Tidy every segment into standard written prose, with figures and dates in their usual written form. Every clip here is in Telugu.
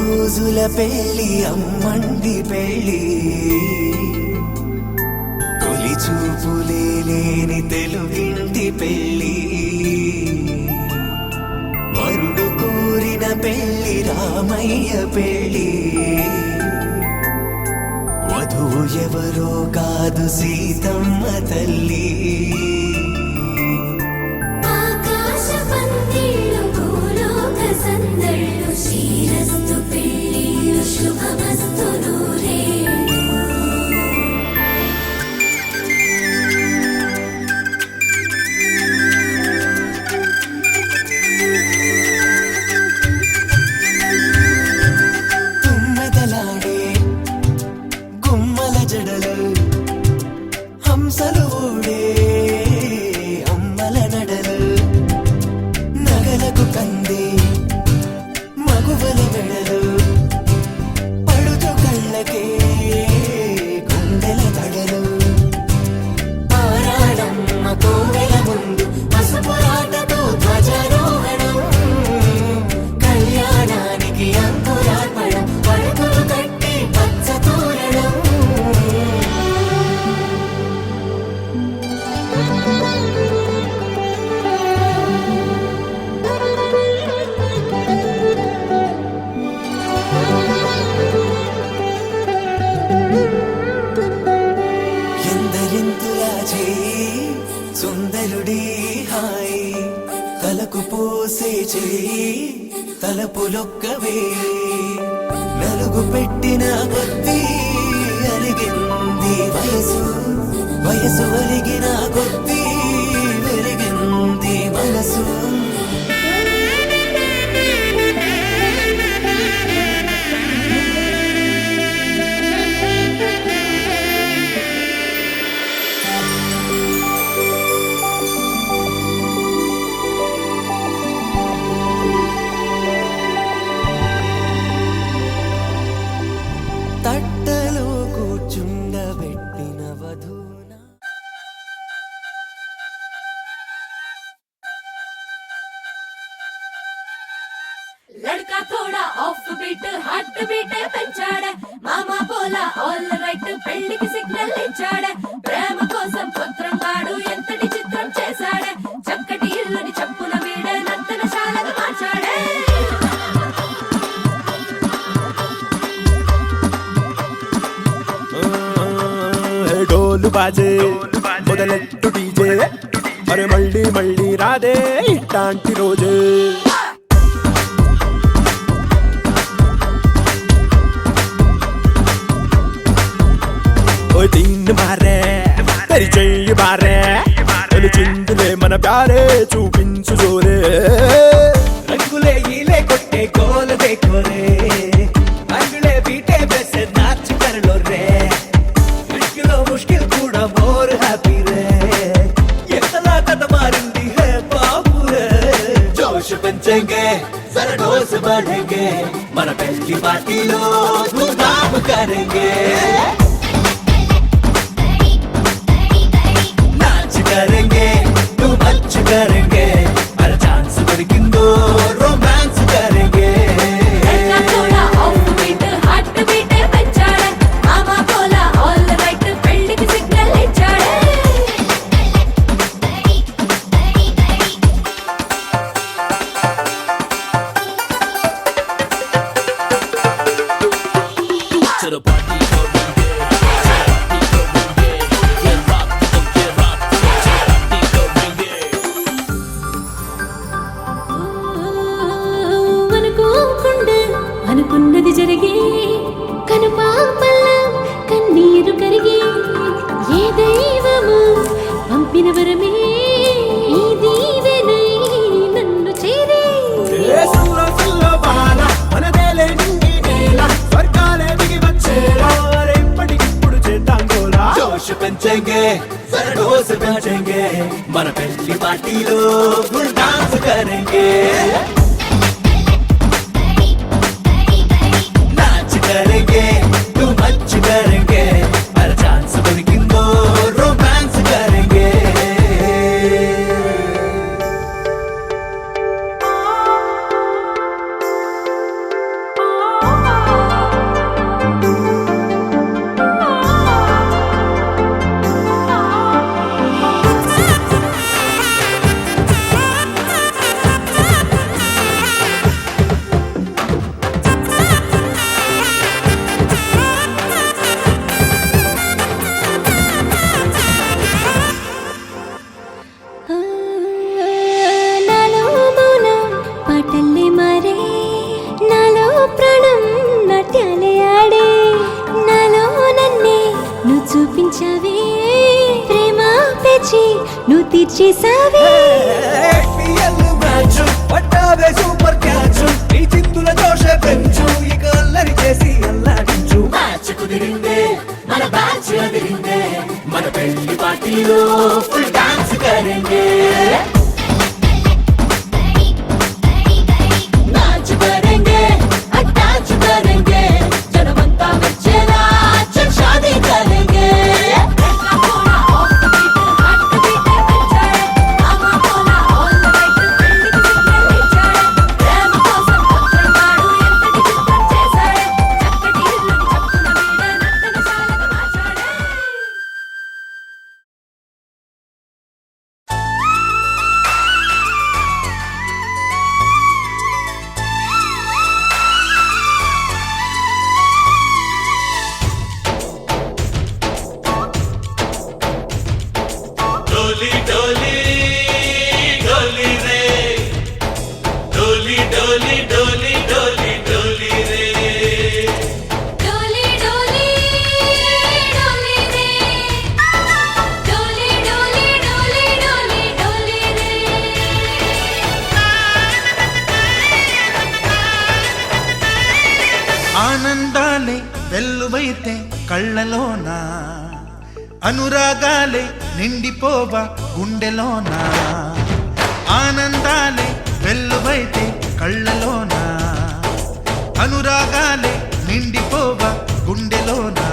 రోజుల పెళ్లి అమ్మండి పెళ్లి తొలి చూపులే లేని తెలుగింటి పెళ్లి వరుడు కోరిన పెళ్లి రామయ్య పెళ్లి వధువు ఎవరో కాదు సీతమ్మ తల్లి హంసలు ఊడే అమ్మల నడలు నగలకు కంది మగువల మెడలు పడుతు కళ్ళకే గుండెల తడలు పారాడమ్మ కోవెల ముందు పసుపురాటతో ధ్వజారోహణం కళ్యాణానికి అంకురార్పణం పడుతులు కట్టి పచ్చ తోరణం సుందరుడి హాయ్ తలకు పోసే చేయి తలపులొక్కవే నలుగు పెట్టిన కొద్దీ అలిగింది వయసు వయసు అలిగిన కొద్దీ వెలిగింది మనసు తట్టలో కూర్చుండబెట్టిన వధూన लड़का थोड़ा ऑफ बीट हार्ट बीट పెంచాడే మామా పోలా ఆల్ రైట్ పెళ్లికి సిగ్నల్ ఇచ్చాడే ప్రేమ కోసం పుత్రం కాడు ఎంతటి చిత్రం చేశాడే చక్కటి ఇల్లుని చప్పున వీడే నందనశాలను మార్చాడే డోలు బాజే మొదలెట్టు డీజే మరి మళ్ళీ మళ్ళీ రాదే ఇట్లాంటి రోజే तीन मारे तेरी చెయ్యి బారే తెలిచిందిలే మన ప్యారే చూపించు జోరే రంగులే ఈలే కొట్టే గోల దేకోరే అంగులే బీటే బెసే నాచ్ కరలో రే ముష్కిలో ముష్కిల్ కూడా మోర్ హ్యాపీ రే ఎంతలా కథ మారింది హే బాబు రే జోష్ పెంచేంగే జరా డోస్ बढ़ेंगे మన పెళ్లి పార్టీలో ధూమ్ధామ్ కरेंगे करेंगे तू मच करेंगे हर चांस दొరికిందో रोमांस करेंगे लड़का थोड़ा ऑफ बीट हार्ट बीट పెంచాడే మామా పోలా ఆల్ రైట్ పెళ్లికి సిగ్నల్ ఇచ్చాడే चलो पार्टी అనుకున్నది జరిగే కనుపాపల్ల కన్నీరు కరిగి ఏ దైవము పంపిన వరమే ఈ దీవెనై నన్ను చేరే జోష్ పెంచేంగే జరా డోస్ పెంచేంగే మన పెళ్లి పార్టీలో ఫుల్ డాన్స్ కरेंगे करेंगे तू मच करेंगे हर चांस दొరికిందో रोमांस करेंगे తీర్చేసావే పిఎల్ మ్యాచ్ పట్టావే సూపర్ క్యాచ్ నీ చిత్తుల జోష పెంచు ఇక అల్లరి చేసి అల్లాడించు మ్యాచ్ కుదిరిందే మన బ్యాచ్ అదిరిందే మన పెళ్లి పార్టీలో ఫుల్ డాన్స్ కరేంగే नाच करेंगे अटैच करेंगे जनमंता बच्चेला चल शादी करेंगे लड़का थोड़ा ऑफ द बीट हट बीट बचाए मामा बोला ऑल द राइट పెళ్లికి సిగ్నల్ ఇచ్చాడే ప్రేమ కోసం పత్రంగాడు ఎంతటి చిత్రం చేశాడే చక్కటి ఇల్లుని చప్పున వీడే నర్తనశాలగా మార్చాడే डोली डोली डोली रे डोली डोली डोली डोली डोली रे डोली डोली डोली रे डोली डोली डोली डोली डोली रे ఆనందాలే వెల్లువైతే కళ్ళలోనా అనురాగాలే నిండిపోవా గుండెలోనా ఆనందాలే వెల్లువైతే కళ్ళలోనా అనురాగాలే నిండిపోవా గుండెలోనా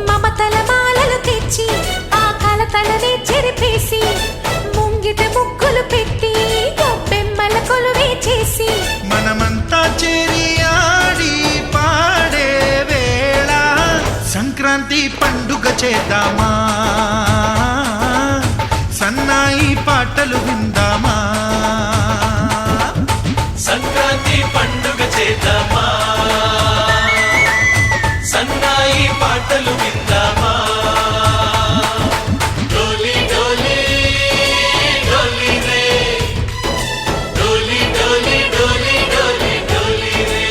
మమతల మాలలు తెచ్చి ఆ కలతలనే చెరిపేసి ముంగిట ముగ్గులు పెట్టి గొప్పెమ్మల కొలువే చేసి మనమంతా చేరి ఆడి పాడే వేళ సంక్రాంతి పండుగ చేద్దామా సన్నాయి పాటలు విందామా సంక్రాంతి పండుగ చేద్దామా సన్నాయి పాటలు విందామా డోలి డోలి డోలి రే డోలి డోలి డోలి డోలి డోలి రే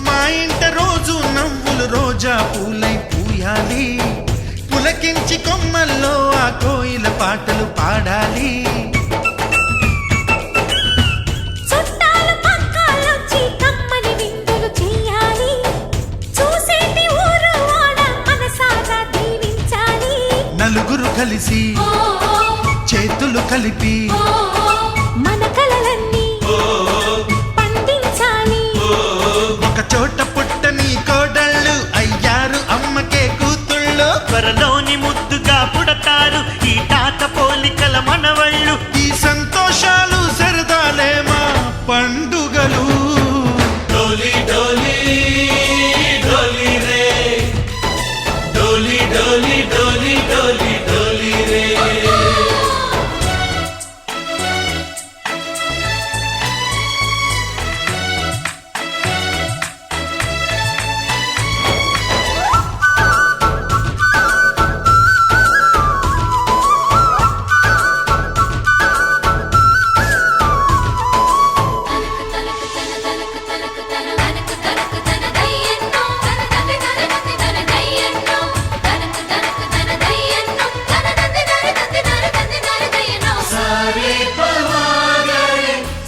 మా ఇంట రోజు నవ్వులు రోజా పూలై పూయాలి పులకించి కొమ్మల్లో ఆ కోయిల పాటలు పాడాలి చుట్టాలు పక్కాలొచ్చి కమ్మని విందులు చెయ్యాలి చూసేటి ఊరు వాడ మనసారా దీవించాలి నలుగురు కలిసి చేతులు కలిపి మన కలలన్నీ పండించాలి ఒక చోట పుట్టని కోడళ్ళు అయ్యారు అమ్మకే కూతుళ్ళు త్వరలోని ముద్దుగా పుడతారు ఈ తాత పోలికల మనవళ్ళు ఈ సంతోషాలు సరదాలే మా పండుగలు డోలి డోలి డోలి రే డోలి డోలి డోలి డోలి డోలి రే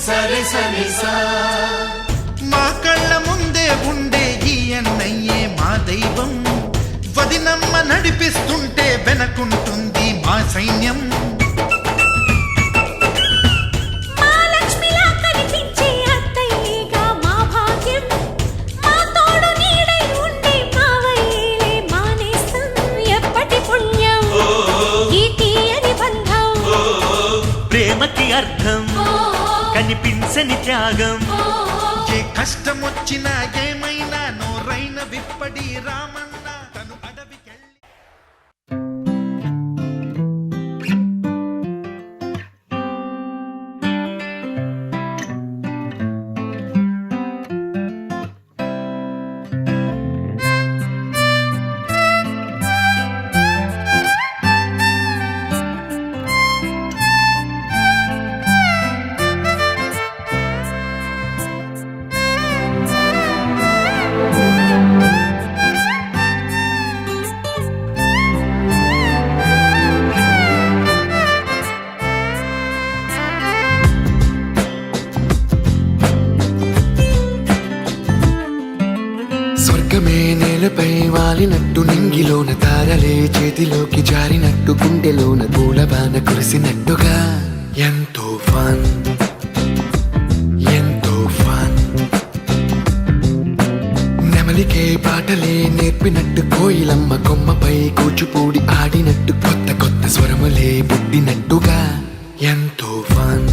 సరి సరి సా మా కళ్ళ ముందే ఉండే ఈ అన్నయ్యే మా దైవం వదినమ్మ నడిపిస్తుంటే వెనకుంటుంది మా సైన్యం మా లక్ష్మిలా కనిపించే అత్తయ్యేగా మా భాగ్యం మా తోడు నీడై ఉండే మావయ్యేలే మానేస్తం ఎప్పటి పుణ్యం ఈ తీయని బంధం ప్రేమకి అర్థం కనిపించని త్యాగం ఏ కష్టం వచ్చినా ఏమైనా నోరైన విప్పడి రామన్న తను అడవికెళ్ళి స్వర్గమే నేలపై వాలినట్టు నింగిలోన తారలే చేతిలోకి జారినట్టు గుండెలోన పూలబాన కురిసినట్టుగా ఎంతో ఫన్ ఎంతో ఫన్ నెమలికే పాటలే నేర్పినట్టు కోయిలమ్మ కొమ్మపై కూచిపూడి ఆడినట్టు కొత్త కొత్త స్వరములే పుట్టినట్టుగా ఎంతో ఫన్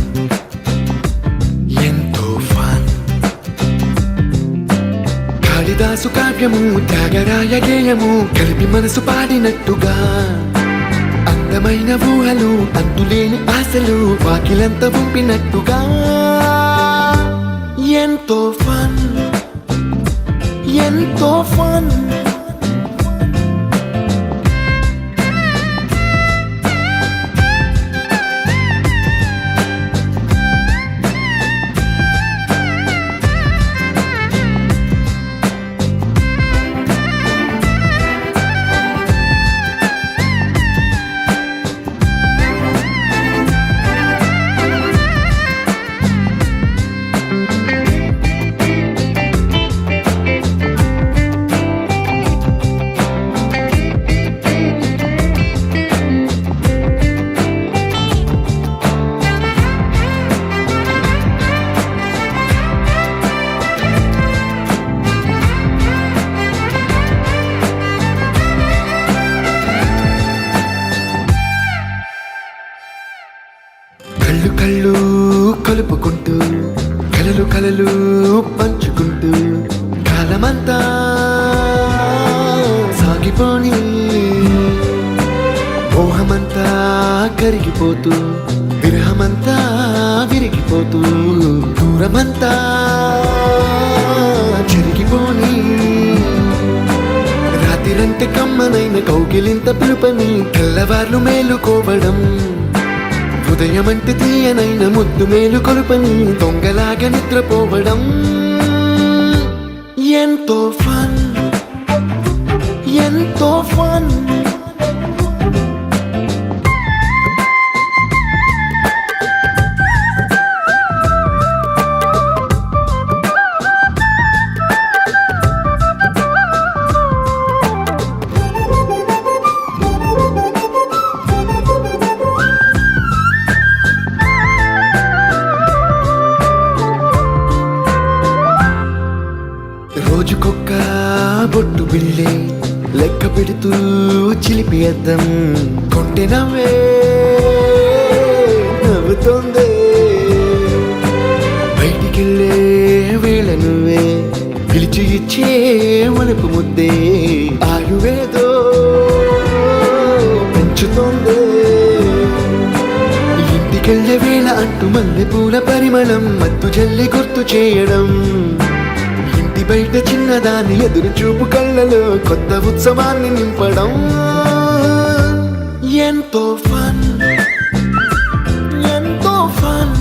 ఎంతో ఫన్ కాళిదాసు కావ్యము త్యాగరాయ గేయము కలిపి మనసు పాడినట్టుగా అందమైన ఊహలు అంతులేని ఆశలు వాకిలంత పంపినట్టుగా ఎంతో ఫన్ ఎంతో ఫన్ కళ్ళు కళ్ళు కలుపుకుంటూ కలలు కలలు పంచుకుంటూ కాలమంతా సాగిపోని మోహమంతా కరిగిపోతూ విరహమంతా విరిగిపోతూ దూరమంతా చెరిగిపోని రాత్రిరంటే కమ్మనైన కౌగిలింత పిలుపని తెల్లవార్లు మేలుకోవడం హృదయమంటే తీయనైన ముద్దు మేలు కొలుపని దొంగలాగా నిద్రపోవడం ఎంతో ఫన్ ఎంతో ఫన్ రోజుకొక్క బొట్టు బిళ్ళే లెక్క పెడుతూ చిలిపి అద్దం కొంటె నవ్వే నవ్వుతోందే బయటికెళ్ళే వేళ నువ్వే పిలిచి ఇచ్చే వనపు ముద్దే ఆయువేదో పెంచుతోందే ఇంటికెళ్ళే వేళ అంటూ మల్లె పూల పరిమళం మత్తు జల్లి గుర్తు చేయడం బయట చిన్నదాని ఎదురు చూపు కళ్ళలో కొత్త ఉత్సవాన్ని నింపడం ఎంతో ఫన్ ఎంతో ఫన్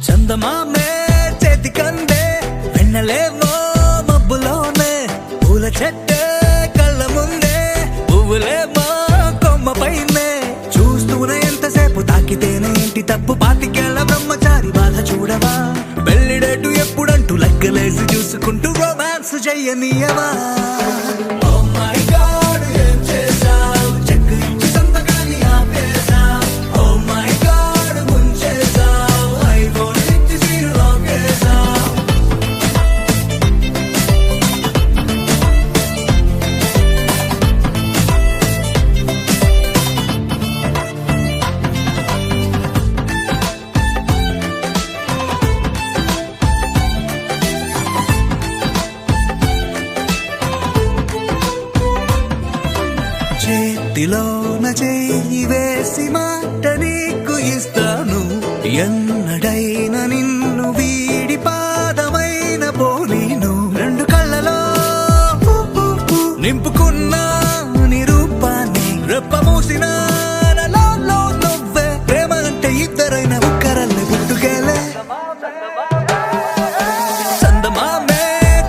చందమామే చేతికందే వెన్నలేవో మబ్బు పువ్వులేమో కొమ్మ పైనే చూస్తూనే ఎంతసేపు తాకితేనే ఏంటి తప్పు పాతికేళ్ల బ్రహ్మచారి బాధ చూడవా పెళ్లిడేటు ఎప్పుడంటూ లెక్కలేసి చూసుకుంటూ రొమాన్స్ చెయ్యనీయవా Oh my God, ఏం చేశావ్? చెక్ ఇచ్చి సంతకాన్ని ఆపేశావ్. Oh my God, ముంచేశావ్. iPhone ఇచ్చి సీను లాగేశావ్. చేతిలోన చెయ్యి వేసి మాట నీకు ఇస్తాను ఎన్నడైనా నిన్ను వీడి పాదమైన పోనీను రెండు కళ్ళలో నింపుకున్నా నీ రూపాన్ని రెప్ప మూసిన నాలో నువ్వే ప్రేమ అంటే ఇద్దరైన ఒక్కరల్ని గుర్తుకేలే చందమామే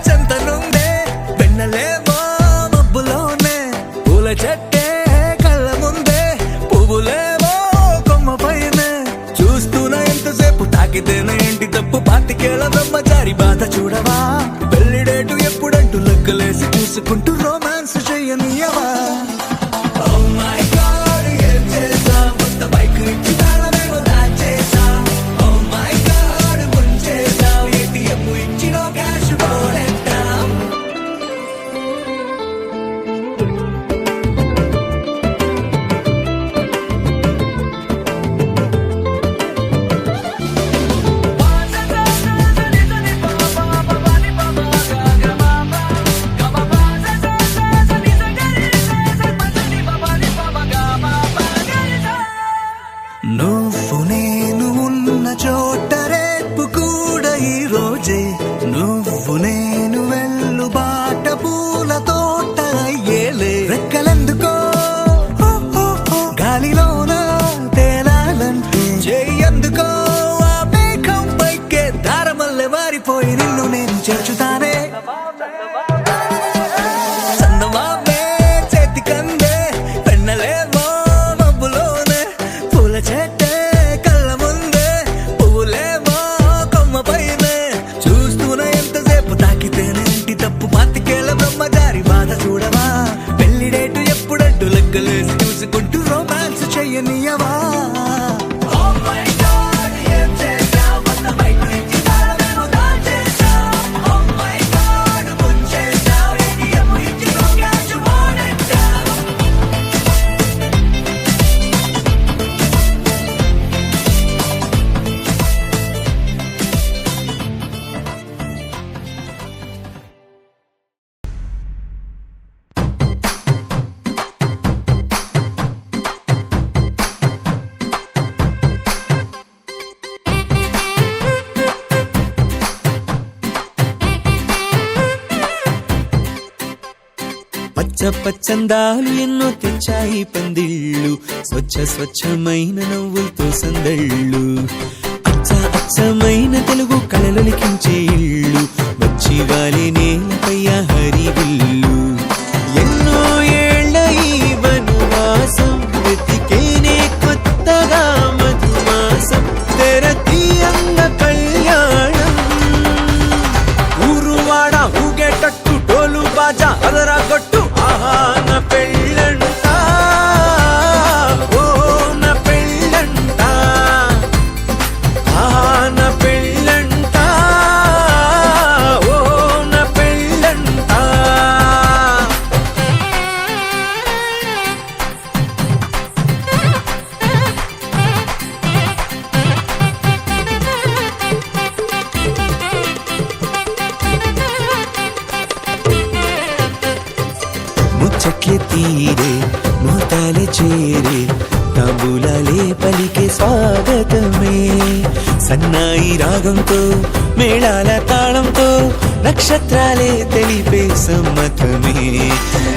చెంతనుందే వెన్నెలేమో మబ్బులోనే పూల చెట్టే కళ్ళ ముందే పువ్వులేమో కొమ్మ పైనే చూస్తూనే ఎంతసేపు తాకితేనే ఏంటి తప్పు పాతికేళ్ల బ్రహ్మచారి బాధ చూడవా పెళ్లిడేటు ఎప్పుడంటూ లెక్కలేసి చూసుకుంటూ రొమాన్స్ చెయ్యనీయవా Oh my God, ఏం చేశావ్? కొత్త బైక్ ఇచ్చి తాళమేమో దాచేశావ్. Oh my God, ముంచేశావ్. ATM ఇచ్చి నో క్యాష్ పోనెట్టావ్. నువ్వు నేను ఉన్న చోట రేపు కూడా ఈ రోజే నువ్వు నేను వెళ్ళు బాట పూల తోట అయ్యేలే రెక్కలెందుకో గాలిలోన తేలాలంటే చెయ్యందుకో ఆ మేఘం పైకే దారమల్లె మారిపోయి నిన్ను నేను చేర్చుతానే చందమామే చేతికందే పెన్నలేమో మబ్బులోనే పూల చెట్టే కళ్ళ ముందే పువ్వులేమో కొమ్మ పైనే చూస్తూనే ఎంతసేపు తాకితేనే ఏంటి తప్పు పాతికేళ్ల బ్రహ్మచారి బాధ చూడవా పెళ్లిడేటు ఎప్పుడంటూ లెక్కలేసి చూసుకుంటూ రొమాన్స్ చెయ్యనీయవా Oh my God, ఏం చేశావ్? కొత్త బైక్ ఇచ్చి తాళమేమో దాచేశావ్. Oh my God, ముంచేశావ్. ATM ఇచ్చి నో క్యాష్ పోనెట్టావ్. పచ్చ పచ్చందాలు ఎన్నో తెచ్చాయి పందిళ్ళు స్వచ్ఛమైన నవ్వులతో సందళ్ళు అచ్చమైన తెలుగు కళలొలికించే ఇళ్ళు వచ్చి వాలి నేలపై హరివిల్లు ఎన్నో ఏళ్ల ఈ వనవాసం వెతికేనే కొత్తగా మధుమాసం తెరతీయంగ కళ్యాణం ఊరువాడ ఊగేటట్టు డోలు బాజా అదరా కొట్టు ఆహా నా పెళ్ళంట ఓ నా పెళ్ళంట ఆహా నా పెళ్ళంట ఓ నా పెళ్ళంట ముచ్చట్లే తీరే మోతాలే చేరే తాంబూలాలే పలికే స్వాగతమే సన్నాయి రాగంతో మేళాల తాళంతో నక్షత్రాలే తెలిపే సమ్మతమే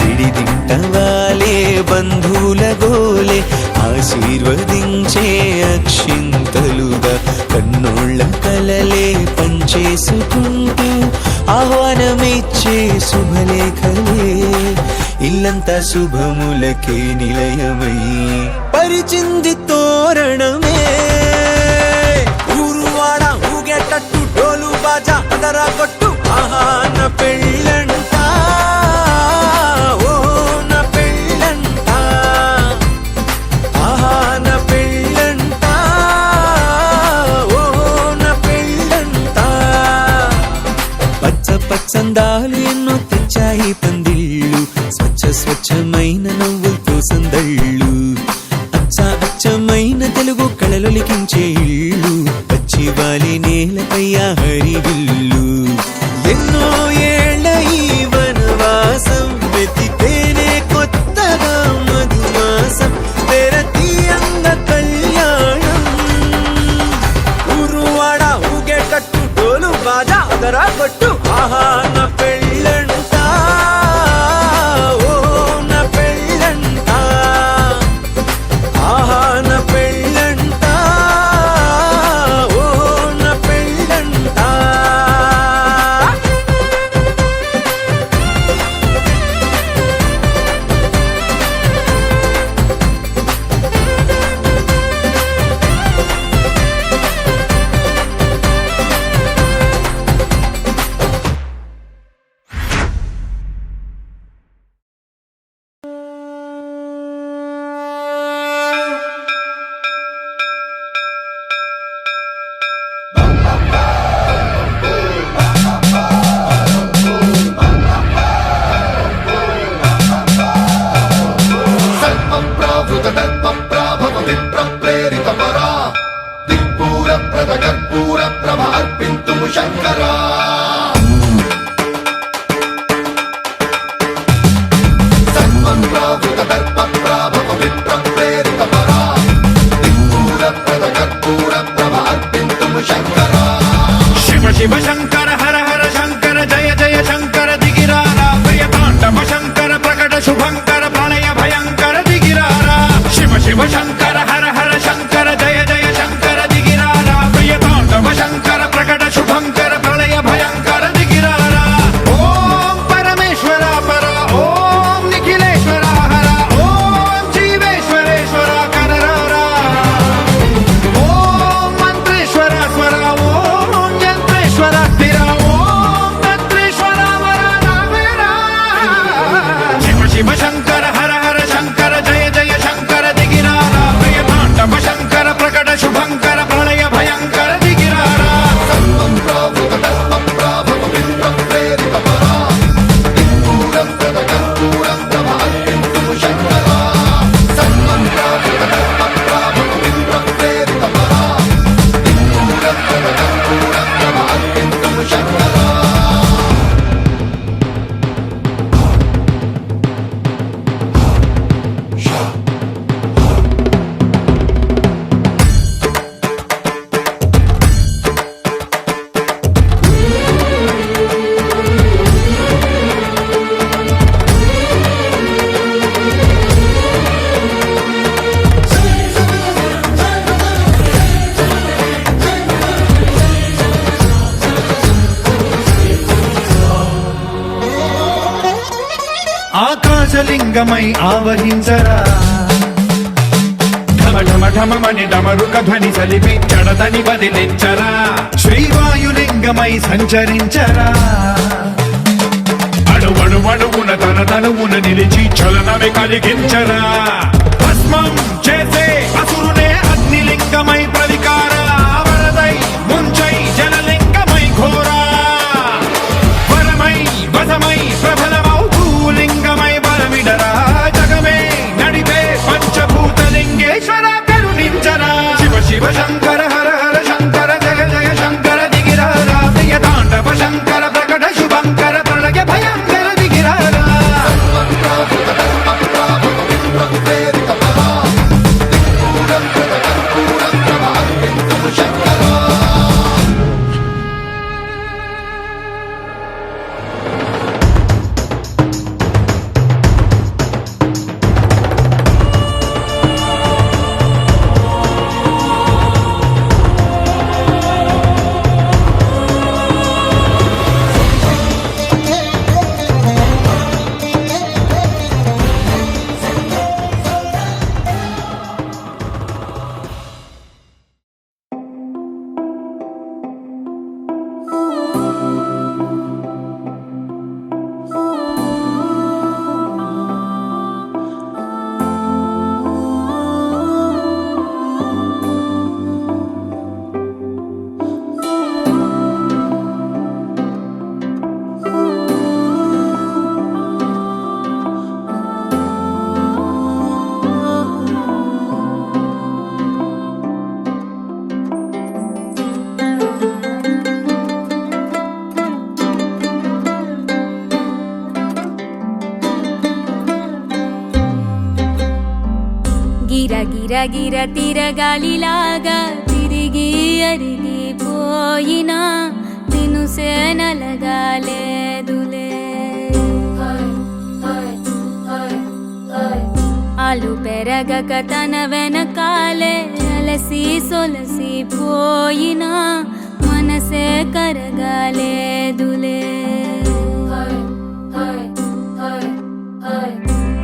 విడిదింటవాలే బంధువుల గోలే ఆశీర్వదించే అక్షింతలుగా కన్నోళ్ళ కలలే పంచేసుకుంటూ ఆహ్వానమిచ్చే శుభలేఖలే ఇల్లంతా శుభములకే నిలయమై పరిచింది తోరణమే. ఊరువాడ ఊగేటట్టు డోలు బాజా అదరా కొట్టు ఆహా నా పెళ్ళంట ఓ నా పెళ్ళంట ఆహా నా పెళ్ళంట ఓ నా పెళ్ళంట. పచ్చ పచ్చందాలు ఎన్నో తెచ్చాయి పందిళ్ళు, స్వచ్ఛ స్వచ్ఛమైన నవ్వులతో సందళ్ళు, అచ్చ అచ్చమైన తెలుగు కళలొలికించే ఇళ్ళు, పచ్చి వాలి నేలపై హరివిల్లు. ఎన్నో ఏళ్ళ ఈ వనవాసం వెతికేనే కొత్తగా మధుమాసం తెరతీయంగ కళ్యాణం. ఊరువాడ ఊగేటట్టు డోలు బాజా అదరా కొట్టు ఆహా నా పెళ్ళంట ఓ నా పెళ్ళంట ఆహా నా పెళ్ళంట ఓ నా పెళ్ళంట. శివ శివ శంకర హర హర శంకర జయ జయ శంకర దిగిరారా ప్రియ తాండవ శంకర ప్రకట శుభంకర ప్రళయ భయంకర దిగిరారా. శివ శివ శంకర హర హర శంకర జయ జయ శంకర దిగిరారా ప్రియ తాండవ శంకర ప్రకట శుభంకర ప్రళయ భయంకర దిగిరారా. ఓం పరమేశ్వర పర ఓం నిఖిలేశ్వర హర ఓం జీవేశ్వరేశ్వర కరరారా. ఓం మంత్రేశ్వర స్వర ఓం యంత్రేశ్వర స్థిర ఓం తంత్రేశ్వర వర నామేరా. శివ శివ శంకర హర హర శంకర జయ జయ శంకర దిగిరారా ప్రియ తాండవ శంకర ప్రకట శుభంకర ప్రళయ భయంకర దిగిరారా. ఆకాశలింగమై ఆవహించరా ఢమ ఢమ ఢమమని డమరుక ధ్వని సలిపి జడదని వదిలించరా. శ్రీవాయులింగమై సంచరించరా అణువణువున తన తనువున నిలిచి చలనమే కలిగించరా. భస్మం చేసే అసురునే అగ్నిలింగమై ప్రవికార వరదై ముంచై జలలింగమై ఘోరా. వరమై వసమై ప్రబలమౌతూ లింగమై బలమిడరా. జగమే నడిపే పంచభూతలింగేశ్వర కరుణించరా. శివ శివ శంకర హర హర శంకర జయ జయ శంకర దిగిరారా ప్రియ తాండవ శంకర ప్రకట శుభంకర ప్రళయ భయంకర దిగిరారా. గిర గిర గిర తిరగాలిలాగా తిరిగి అరిగిపోయినా దినుసే నలగాలేదులే ఆలు పెరగక తన వెనకాలే అలసి సొలసి పోయినా మనసే కరగాలేదులే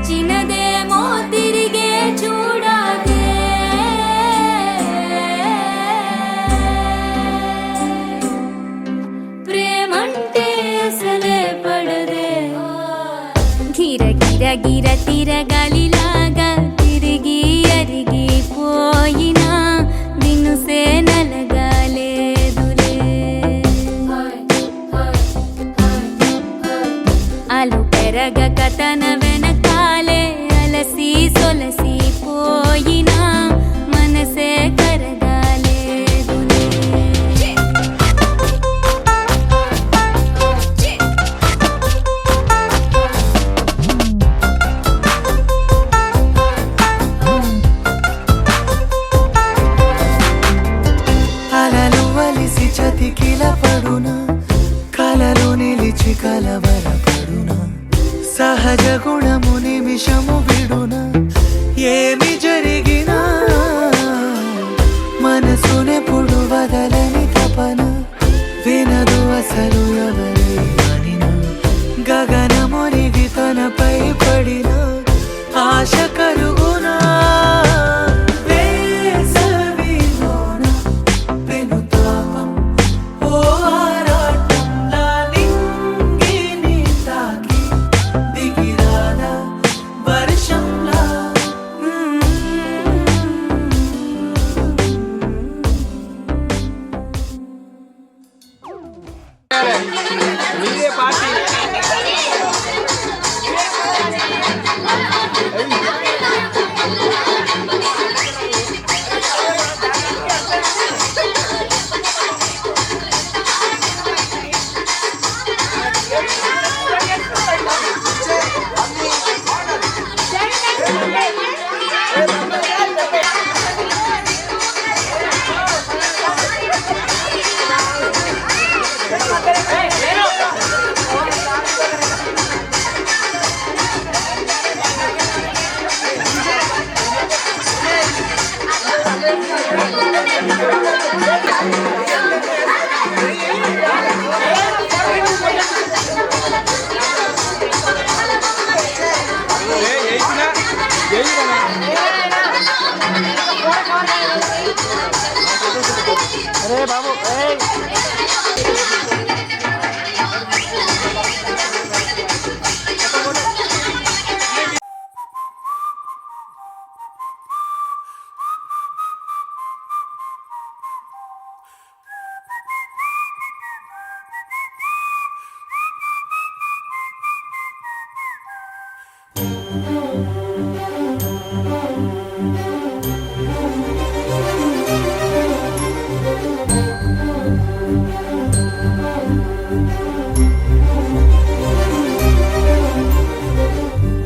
చిన్నదేమో తిరిగే చూడాదే ప్రేమంటే అసలే పడదే గిర గిర గిర తిరగాలిలాగా తిరిగి అరిగిపోయినా దినుసే నలగాలేదులే ఆలు పెరగక తన వెనకాలే అలసి సొలసి పోయినా మనసే కరగాలేదులే అలలు వలిసి చతికిల పడునా కలలో నిలిచి కలవరపడునా సహజ గుణము నిమిషము విడునా ఏమి జరిగినా మనసునెప్పుడు వదలని తపన వినదు అసలు ఎవరి అనినా గగనమునిగి తనపై పడిన ఆశ కలుగునా వేసవిలోన వెనుతాపం ఓ ఆరాటంలా నింగిని తాకి దిగిరాదా వర్షంలా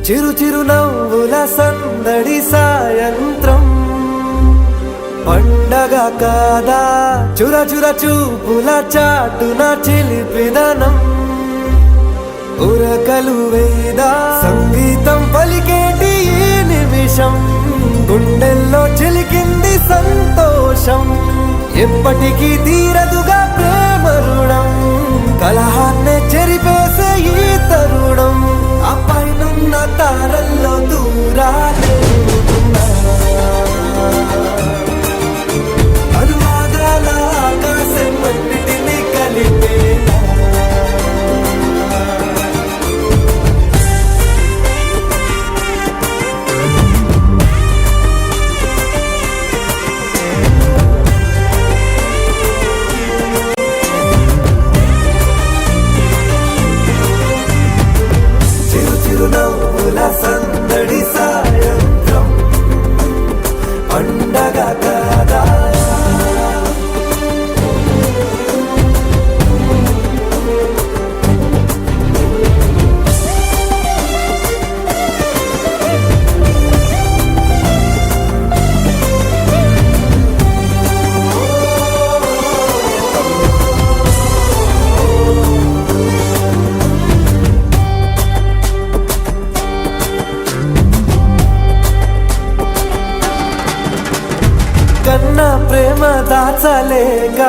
చిరు చిరు నవ్వుల సందడి సాయంత్రం పండగ కాదా చుర చుర చూపుల చాటున చిలిపిదనం ఉరకలు వేదా సంగీతం పలికేటి ఈ నిమిషం గుండెల్లో చిలికింది సంతోషం ఎప్పటికీ తీరదుగా ప్రేమ రుణం కలహాన్నే చెరిపేసే ఈ తరుణం ఆ పైనున్న తారల్లో దూరాలే అనువాదాల ఆకాశం అన్నిటినీ కలిపేలా చిరు చిరు నవ్వుల సందడి సాయ దాచలేక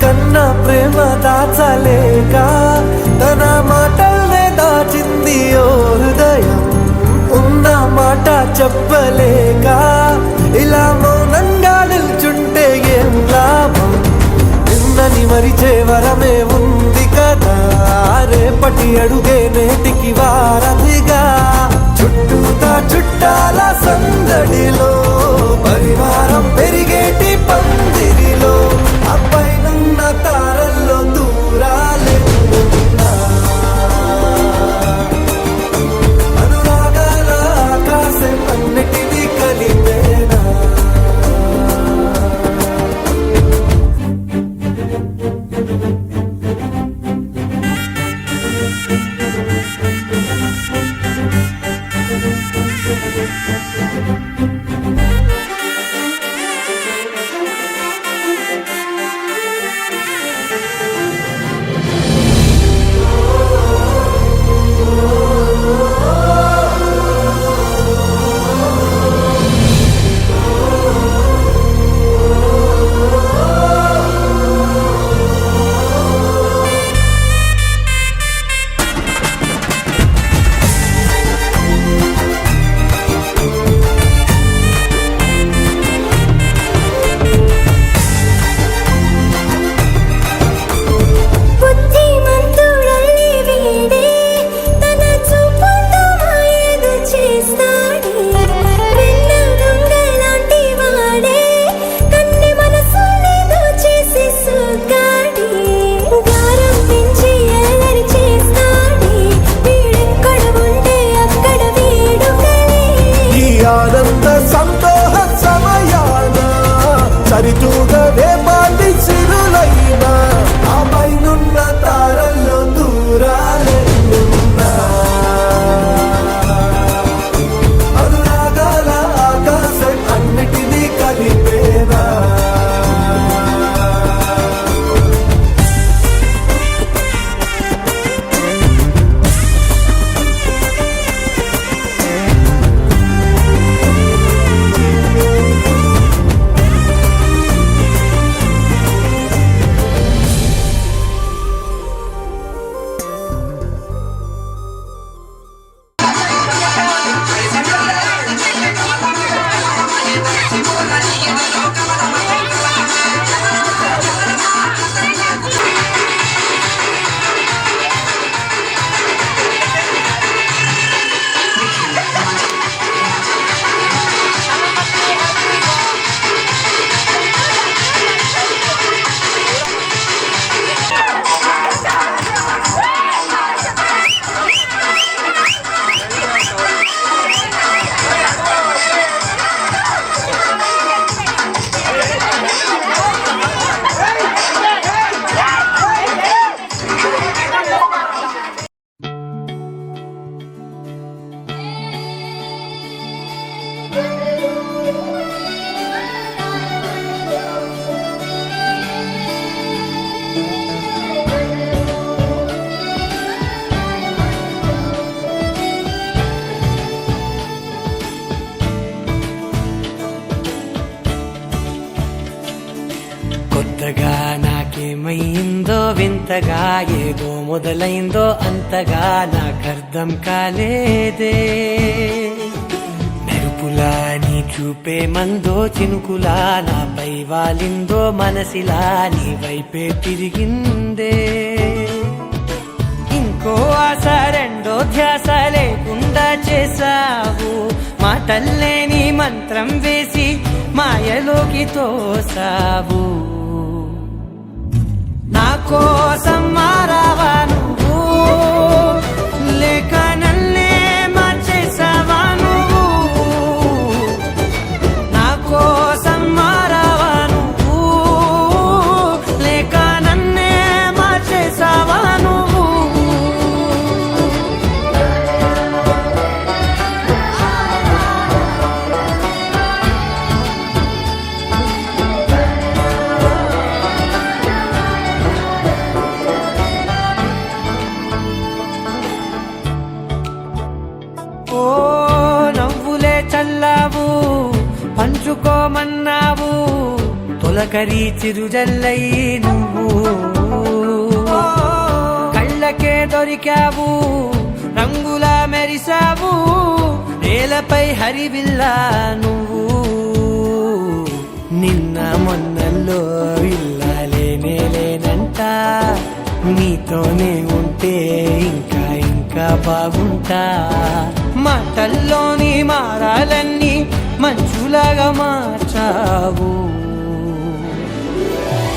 కన్నా ప్రేమ దాచలేక తన మాటల్నే దాచింది ఓ హృదయం ఉన్న మాట చెప్పలేక ఇలా మౌనంగా నిల్చుంటే ఏం లాభం నిన్నని మరిచే వరమే ఉంది కదా రేపటి అడుగే నేటికి వారధిగా చుట్టూతా చుట్టాల సందడిలో పరివారం పెరిగేటి పందిరిలో అపైనున్న తారల్లో దూరాలెన్నున్నా అనురాగాల ఆకాశం అన్నిటినీ కలిపేనా బుద్ధిమంతుడల్లి వీడే తన చూపుతో మాయేదో చేస్తాడే వెన్న దొంగలాంటి వాడే కన్నె మనసునేదో చేసి సోగాడే గారం పెంచి అల్లరి చేస్తాడే వీడెక్కడ ఉంటే అక్కడ వీడుకలే ఈ ఆనంద సంతోష సమయాన సరితూగవే పాటి సిరులైనా ఆ పైనున్న తారల్లో దూరాలెన్నున్నా అనురాగాల ఆకాశం అన్నిటినీ కలిపేనా కొత్తగా నాకేమైందో వింతగా ఏదో మొదలైందో అంతగా నాకర్థం కాలేదే మెరుపులా నీ చూపే మందో చినుకులా నాపై వాలిందో మనసిలా నీ వైపే తిరిగిందే ఇంకో ఆశ రెండో ధ్యాస లేకుండా చేసావు మాటల్లే నీ మంత్రం వేసి మాయలోకి తోసావు నా కోసం మారావా నువ్వు లేక నన్నే మార్చేసావా నువ్వు నా కోసం మారావా నువ్వు లేక నన్నే మార్చేసావా నువ్వు చల్లావు పంచుకోమన్నావు తొలకరి చిరుజల్లై నువ్వు కళ్ళకే దొరికావు రంగులా మెరిసావు నేలపై హరివిల్లా నువ్వు నిన్న మొన్నల్లో ఇల్లాలేనే లేనంట నీతోనే ఉంటే ఇంకా ఇంకా బాగుంటా మాటల్లోని మారాలన్నీ మంచులాగా మార్చావు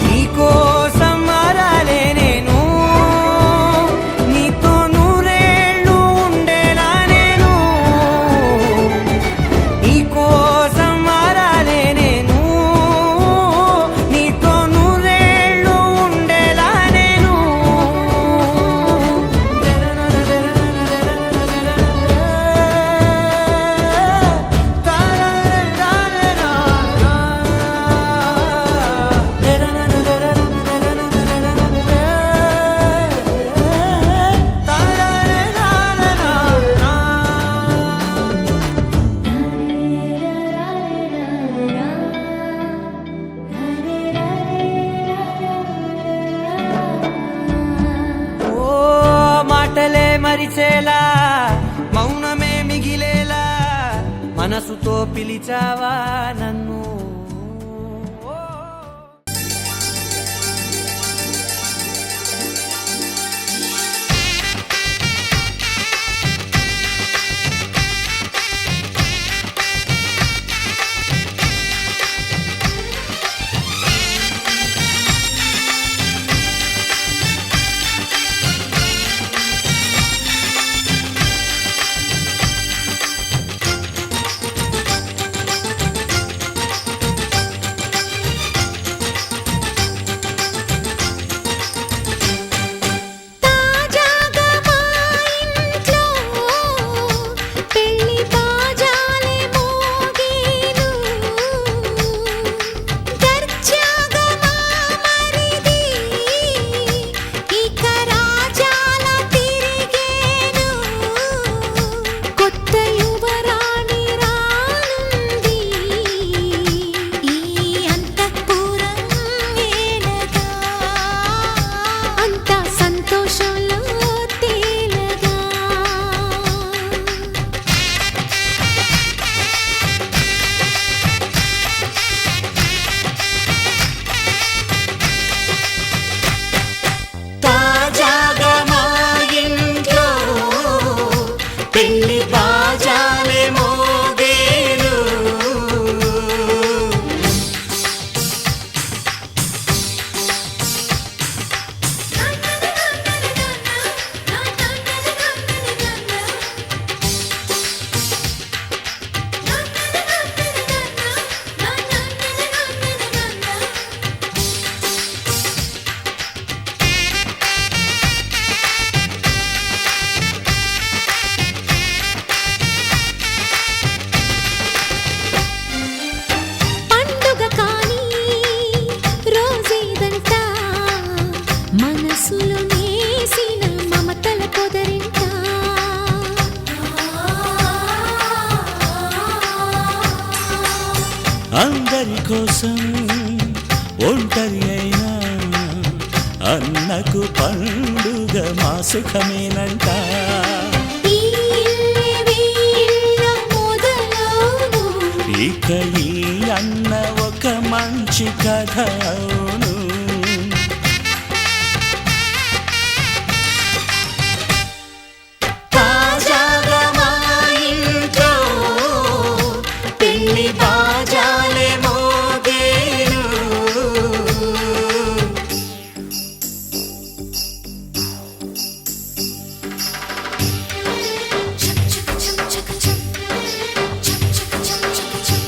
నీకోసం మారాలే నేను నీతో నూరేళ్ళు ఉండేలా నేను నీకోసం మారాలే నేను నీతో నూరేళ్ళు ఉండేలా నేను ఓ మాటలే మరిచేలా మౌనమే మిగిలేలా మనసుతో పిలిచావా నన్ను తాజాగా మా ఇంట్లో పెళ్లి బాజాలే మోగేను దర్జాగా మా మరిది ఇక రాజాల తిరిగేను కొత్త యువరాణి రానుంది ఈ అంతఃపురం ఏలగా అంతా సంతోషంలో తేలగా తాజాగా మా ఇంట్లో పెళ్లి బాజాలే మోగేను పండుగ కాని రోజేదంట మనసులో నేసిన మమతల పొదరింట అందరి కోసం ఒంటరి అయినా అన్నకు పండుగ మా సుఖమేనంట ఈ ఇల్లే వీళ్ళ మొదలవును ఇక ఈ అన్న ఒక మంచి కథ అవును తాజాగా మా ఇంట్లో పెళ్లి బాజాలే మోగేను చక్ చక్ చక్ చక్ చక్ చక్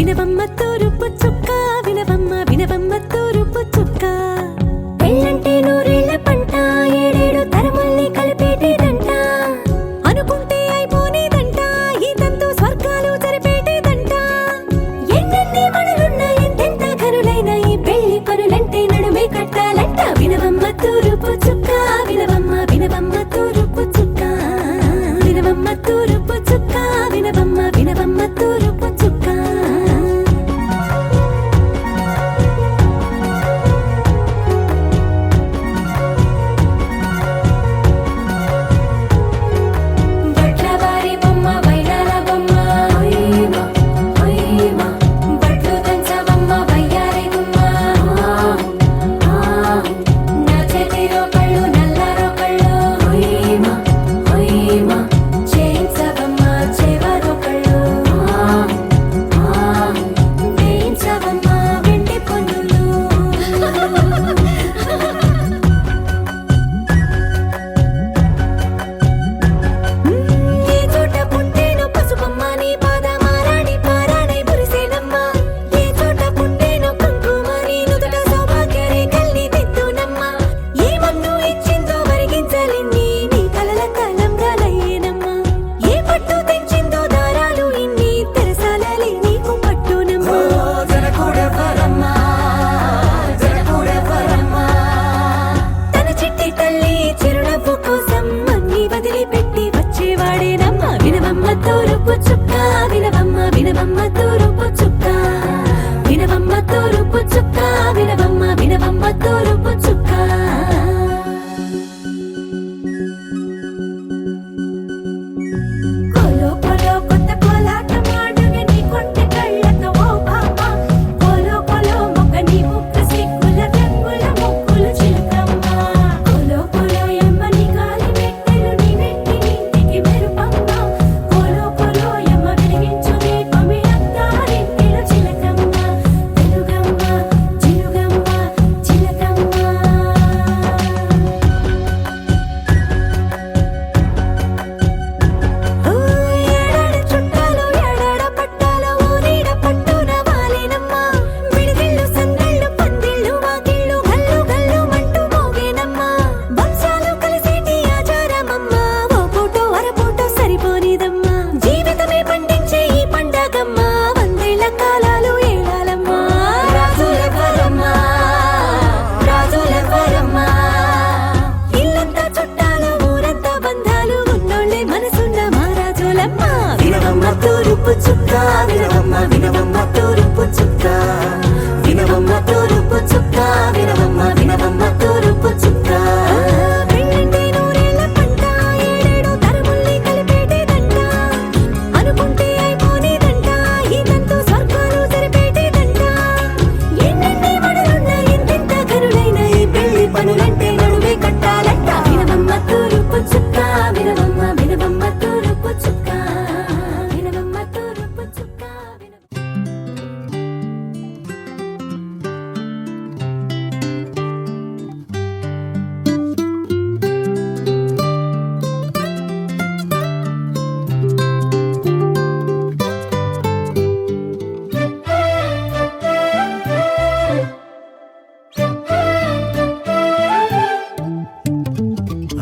వినవమ్మ తూరుపు చుక్క వినవమ్మ వినవమ్మ తూరుపు చుక్క పెళ్ళంటే నూరేళ్ల పంట ఏడేడు తరముల్ని కలిపేటేదంట అనుకుంటే అయిపోనేదంట ఈ తంతు స్వర్గాలు జరిపేటేదంట ఎన్నెన్ని మనులున్న ఎంతెంత కనులైన ఈ పెళ్లి పనులంటే నడుమే కట్టాలంట వినవమ్మ తూరుపు చుక్క వినవమ్మ వినవమ్మ తూరుపు చుక్క వినవమ్మ తూరుపు చుక్క వినవమ్మ వినవమ్మ తూరుపు చుక్క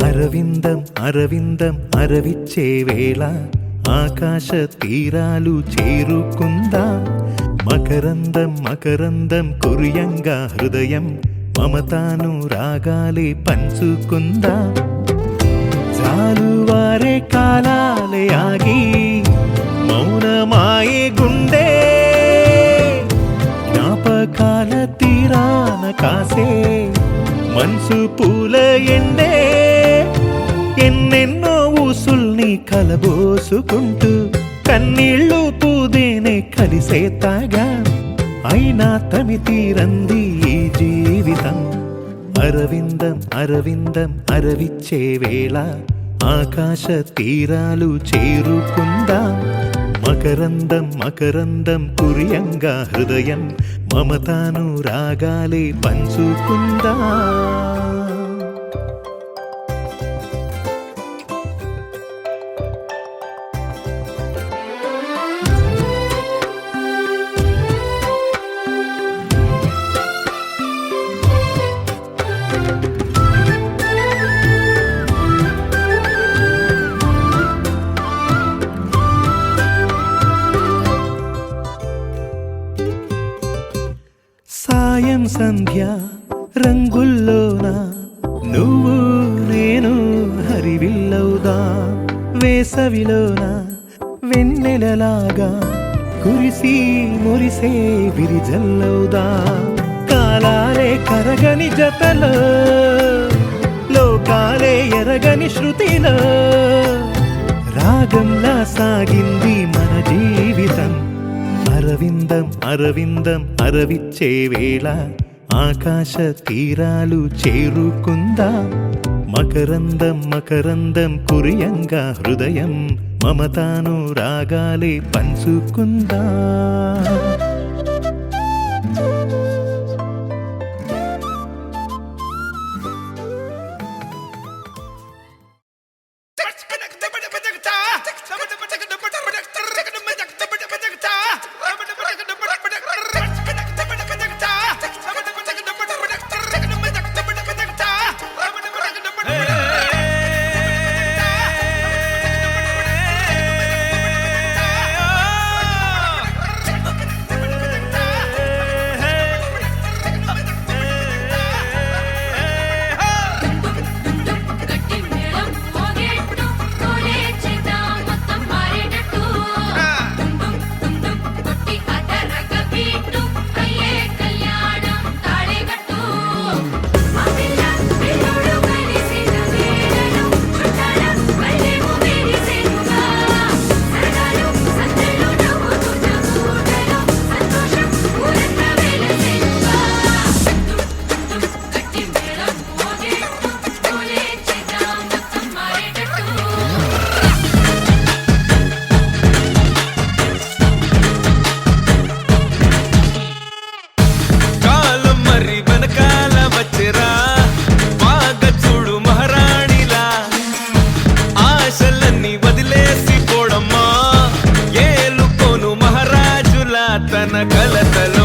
అరవిందం అరవిందం అరవిచ్చే వేళ ఆకాశ తీరాలు చేరుకుందాం మకరందం మకరందం కురియంగా హృదయం మమతాను రాగాలే పంచుకుందాం జాలువారే కాలాలే ఆగి మౌనమాయే గుండె జ్ఞాపకాల తీరాన కాసే మనసు పూల ఎండే ఎన్నెన్నో ఊసుల్ని కలబోసుకుంటూ కన్నీళ్ళు పూదేనే కలిసే తాగా అయినా తమి తీరంది ఈ జీవితం అరవిందం అరవిందం అరవిచ్చే వేళ ఆకాశ తీరాలు చేరుకుందాం మకరందం మకరందం కురియంగా హృదయం మమతాను రాగాలే పంచుకుందాం సంధ్య రంగుల్లోన నువ్వు నేను హరివిల్లవుదా వేసవిలోన వెన్నెలలాగా కురిసి మురిసే విరిజల్లవుదా కాలాలే కరగని జతలో లోకాలే ఎరగని శృతిలో రాగంలా సాగింది మన జీవితం అరవిందం అరవిందం అరవిచ్చే వేళ ఆకాశ తీరాలు చేరుకుందా మకరందం మకరందం కురియంగా హృదయం మమతాను రాగాలే పంచుకుందా గట్టి మేళం మోగేట్టు కోలే చేద్దాం మొత్తం మారేటట్టు కొట్టి అదరగ బీటు అయ్యే కళ్యాణం తాళిగట్టు ఆ పిల్ల పిల్లోడు కలిసిన వేళలో చుట్టాల మళ్ళేమో మెరిసేనుగా సరదాలు సందెలు నవ్వుతున్న పూటలో సంతోషం ఊరంతా వెలసేనుగా గట్టి మేళం మోగేట్టు కోలే చేద్దాం మొత్తం మారేటట్టు కాలం మరి వెనకాల వచ్చరా బాగా చూడు మహారాణిలా ఆశలన్నీ వదిలేసి పోడమ్మా ఏలుకోను మహారాజులా తన కలతలో